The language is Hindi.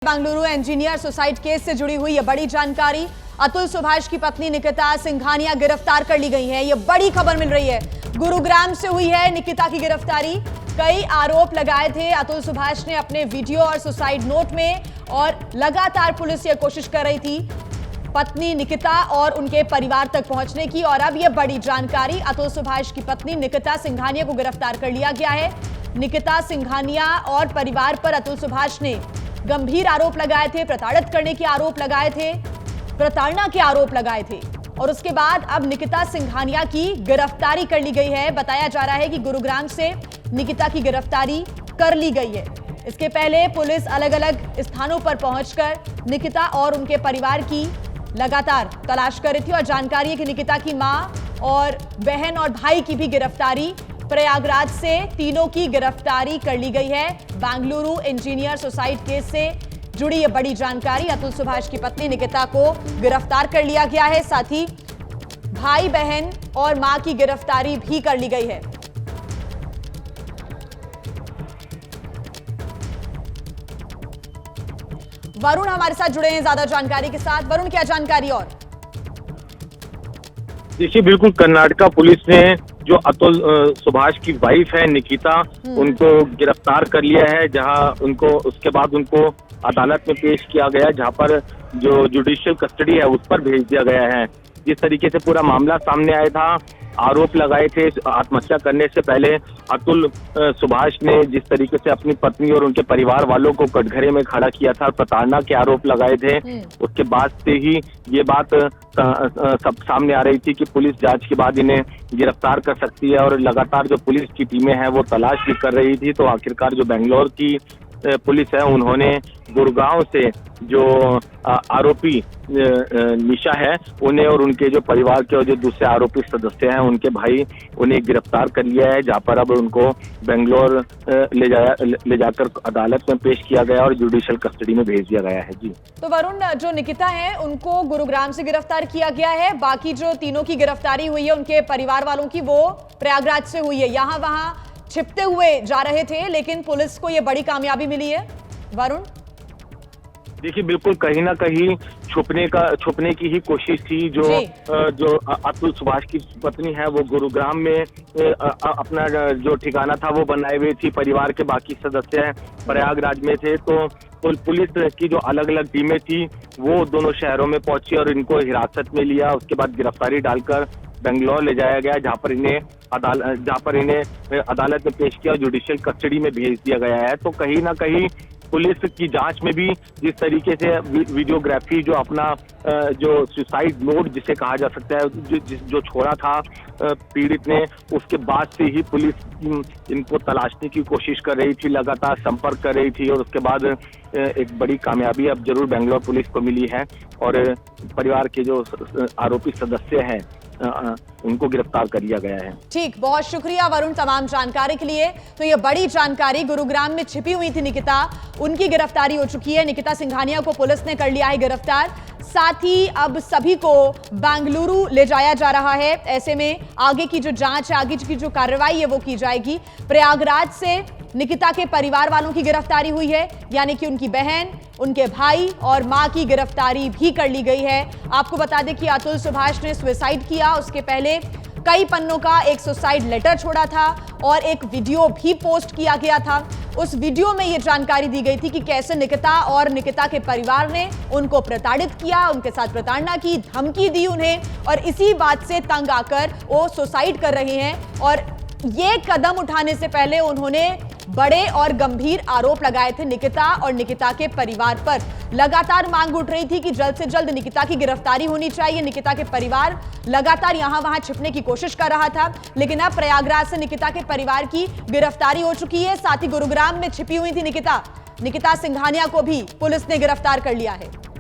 बेंगलुरु इंजीनियर सुसाइड केस से जुड़ी हुई यह बड़ी जानकारी। अतुल सुभाष की पत्नी निकिता सिंघानिया गिरफ्तार कर ली गई हैं। यह बड़ी खबर मिल रही है। गुरुग्राम से हुई है निकिता की गिरफ्तारी। कई आरोप लगाए थे अतुल सुभाष ने अपने वीडियो और सुसाइड नोट में, और लगातार पुलिस यह कोशिश कर रही थी पत्नी निकिता और उनके परिवार तक पहुंचने की। और अब यह बड़ी जानकारी, अतुल सुभाष की पत्नी निकिता सिंघानिया को गिरफ्तार कर लिया गया है। निकिता सिंघानिया और परिवार पर अतुल सुभाष ने गंभीर आरोप लगाए थे, प्रताड़ित करने के आरोप लगाए थे, प्रताड़ना के आरोप लगाए थे, और उसके बाद अब निकिता सिंघानिया की गिरफ्तारी कर ली गई है। बताया जा रहा है कि गुरुग्राम से निकिता की गिरफ्तारी कर ली गई है। इसके पहले पुलिस अलग अलग स्थानों पर पहुंचकर निकिता और उनके परिवार की लगातार तलाश कर रही थी। और जानकारी है कि निकिता की मां और बहन और भाई की भी गिरफ्तारी, प्रयागराज से तीनों की गिरफ्तारी कर ली गई है। बेंगलुरु इंजीनियर सुसाइड केस से जुड़ी यह बड़ी जानकारी। अतुल सुभाष की पत्नी निकिता को गिरफ्तार कर लिया गया है, साथ ही भाई बहन और मां की गिरफ्तारी भी कर ली गई है। वरुण हमारे साथ जुड़े हैं ज्यादा जानकारी के साथ। वरुण, क्या जानकारी? और देखिए, बिल्कुल कर्नाटका पुलिस ने जो अतुल सुभाष की वाइफ है निकिता, उनको गिरफ्तार कर लिया है। जहां उनको उसके बाद उनको अदालत में पेश किया गया, जहां पर जो जुडिशियल कस्टडी है उस पर भेज दिया गया है। जिस तरीके से पूरा मामला सामने आया था, आरोप लगाए थे आत्महत्या करने से पहले अतुल सुभाष ने जिस तरीके से अपनी पत्नी और उनके परिवार वालों को कटघरे में खड़ा किया था, प्रताड़ना के आरोप लगाए थे। उसके बाद से ही ये बात सब सामने आ रही थी कि पुलिस जांच के बाद इन्हें गिरफ्तार कर सकती है, और लगातार जो पुलिस की टीमें हैं वो तलाश भी कर रही थी। तो आखिरकार जो बेंगलोर की पुलिस है, उन्होंने गुड़गांव से जो आरोपी निशा है उन्हें और उनके जो परिवार के और जो दूसरे आरोपी सदस्य हैं उनके भाई, उन्हें गिरफ्तार कर लिया है। जहां पर अब उनको बेंगलोर ले जाकर अदालत में पेश किया गया और जुडिशियल कस्टडी में भेज दिया गया है। जी, तो वरुण, जो निकिता है उनको गुरुग्राम से गिरफ्तार किया गया है। बाकी जो तीनों की गिरफ्तारी हुई है उनके परिवार वालों की, वो प्रयागराज से हुई है। यहाँ वहां छिपते हुए जा रहे थे, लेकिन पुलिस को यह बड़ी कामयाबी मिली है। वरुण, देखिए, बिल्कुल कहीं ना कहीं छुपने की ही कोशिश थी। जो अतुल सुभाष की पत्नी है वो गुरुग्राम में अपना जो ठिकाना था वो बनाए हुए थी। परिवार के बाकी सदस्य प्रयागराज में थे। तो पुलिस की जो अलग अलग टीमें थी वो दोनों शहरों में पहुंची और इनको हिरासत में लिया। उसके बाद गिरफ्तारी डालकर बेंगलोर ले जाया गया, जहां पर इन्हें अदालत में पेश किया और जुडिशियल कस्टडी में भेज दिया गया है। तो कहीं ना कहीं पुलिस की जांच में भी जिस तरीके से वीडियोग्राफी, जो अपना जो सुसाइड नोट जिसे कहा जा सकता है, जो छोड़ा था पीड़ित ने, उसके बाद से ही पुलिस इनको तलाशने की कोशिश कर रही थी, लगातार संपर्क कर रही थी। और उसके बाद एक बड़ी कामयाबी अब जरूर बेंगलोर पुलिस को मिली है, और परिवार के जो आरोपी सदस्य हैं उनको गिरफ्तार कर लिया गया है। ठीक, बहुत शुक्रिया वरुण तमाम जानकारी के लिए। तो ये बड़ी जानकारी, गुरुग्राम में छिपी हुई थी निकिता, उनकी गिरफ्तारी हो चुकी है। निकिता सिंघानिया को पुलिस ने कर लिया है गिरफ्तार। साथ ही अब सभी को बेंगलुरु ले जाया जा रहा है। ऐसे में आगे की जो जांच है, आगे की जो कार्रवाई है वो की जाएगी। प्रयागराज से निकिता के परिवार वालों की गिरफ्तारी हुई है, यानी कि उनकी बहन, उनके भाई और मां की गिरफ्तारी भी कर ली गई है। आपको बता दें कि अतुल सुभाष ने सुसाइड किया, उसके पहले कई पन्नों का एक सुसाइड लेटर छोड़ा था और एक वीडियो भी पोस्ट किया गया था। उस वीडियो में यह जानकारी दी गई थी कि कैसे निकिता और निकिता के परिवार ने उनको प्रताड़ित किया, उनके साथ प्रताड़ना की, धमकी दी उन्हें, और इसी बात से तंग आकर वो सुसाइड कर रहे हैं। और ये कदम उठाने से पहले उन्होंने बड़े और गंभीर आरोप लगाए थे निकिता और निकिता के परिवार पर। लगातार मांग उठ रही थी कि जल्द से जल्द निकिता की गिरफ्तारी होनी चाहिए। निकिता के परिवार लगातार यहां वहां छिपने की कोशिश कर रहा था, लेकिन अब प्रयागराज से निकिता के परिवार की गिरफ्तारी हो चुकी है। साथ ही गुरुग्राम में छिपी हुई थी निकिता सिंघानिया को भी पुलिस ने गिरफ्तार कर लिया है।